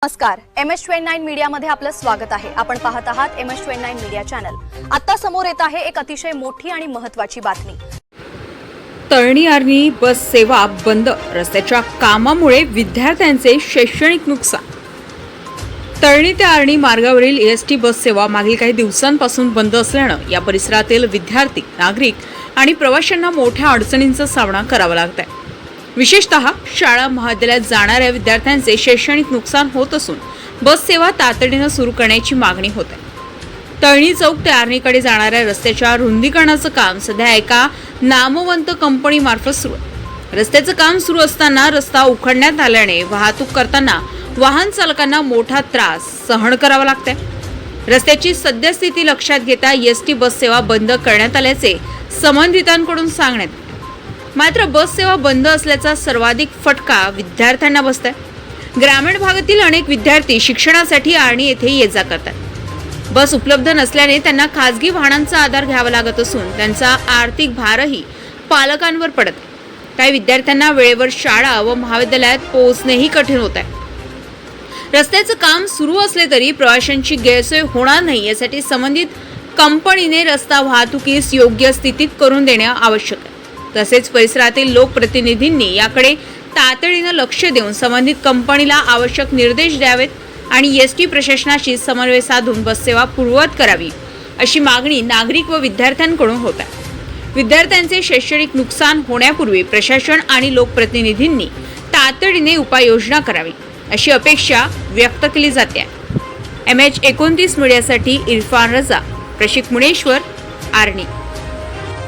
नमस्कार, MS29 मीडियामध्ये आपलं स्वागत आहे। आपण पाहत आहात MS29 मीडिया चॅनल। आता समोर येत आहे एक अतिशय मोठी आणि महत्त्वाची बातमी। तळणी आर्णी बस सेवा बंद, रस्त्याच्या कामामुळे विद्यार्थ्यांचे शैक्षणिक नुकसान। तळणी ते आर्णी मार्गावरील एसटी बस सेवा मागील काही दिवसांपासून बंद असल्याने या परिसरातील विद्यार्थी, नागरिक आणि प्रवाशांना मोठ्या अडचणींचा सामना करावा लागत आहे। विशेषतः शाळा महाविद्यालयात जाणाऱ्या विद्यार्थ्यांचे शैक्षणिक नुकसान होत असून बस सेवा तातडीने सुरू करण्याची मागणी होत आहे। तळणी चौक ते आर्णीकडे जाणाऱ्या रस्त्याच्या रुंदीकरणाचं काम सध्या एका नामवंत कंपनीमार्फत सुरू आहे। रस्त्याचं काम सुरू असताना रस्ता उखडण्यात आल्याने वाहतूक करताना वाहन चालकांना मोठा त्रास सहन करावा लागतोय। रस्त्याची सद्यस्थिती लक्षात घेता एसटी बस सेवा बंद करण्यात आल्याचे संबंधितांकडून सांगण्यात। मात्र बस सेवा बंद असल्याचा सर्वाधिक फटका विद्यार्थ्यांना बसतोय। ग्रामीण भागातील अनेक विद्यार्थी शिक्षणासाठी आर्णी येथे ये जा करतात। बस उपलब्ध नसल्याने त्यांना खासगी वाहनांचा आधार घ्यावा लागत असून त्यांचा आर्थिक भारही पालकांवर पडत आहे। काही विद्यार्थ्यांना वेळेवर शाळा व महाविद्यालयात पोहोचणेही कठीण होत आहे। रस्त्याचं काम सुरू असले तरी प्रवाशांची गैरसोय होणार नाही यासाठी संबंधित कंपनीने रस्ता वाहतुकीस योग्य स्थितीत करून देणे आवश्यक आहे। तसेच परिसरातील लोकप्रतिनिधींनी याकडे तातडीने लक्ष देऊन संबंधित कंपनीला आवश्यक निर्देश द्यावेत आणि एसटी प्रशासनाशी समन्वय साधून बस सेवा पूर्ववत करावी अशी मागणी नागरिक व विद्यार्थ्यांकडून होत आहे। विद्यार्थ्यांचे शैक्षणिक नुकसान होण्यापूर्वी प्रशासन आणि लोकप्रतिनिधींनी तातडीने उपाययोजना करावी अशी अपेक्षा व्यक्त केली जाते। MH29 मीडियासाठी इरफान रजा, प्रशिक मुनेश्वर, आर्णी।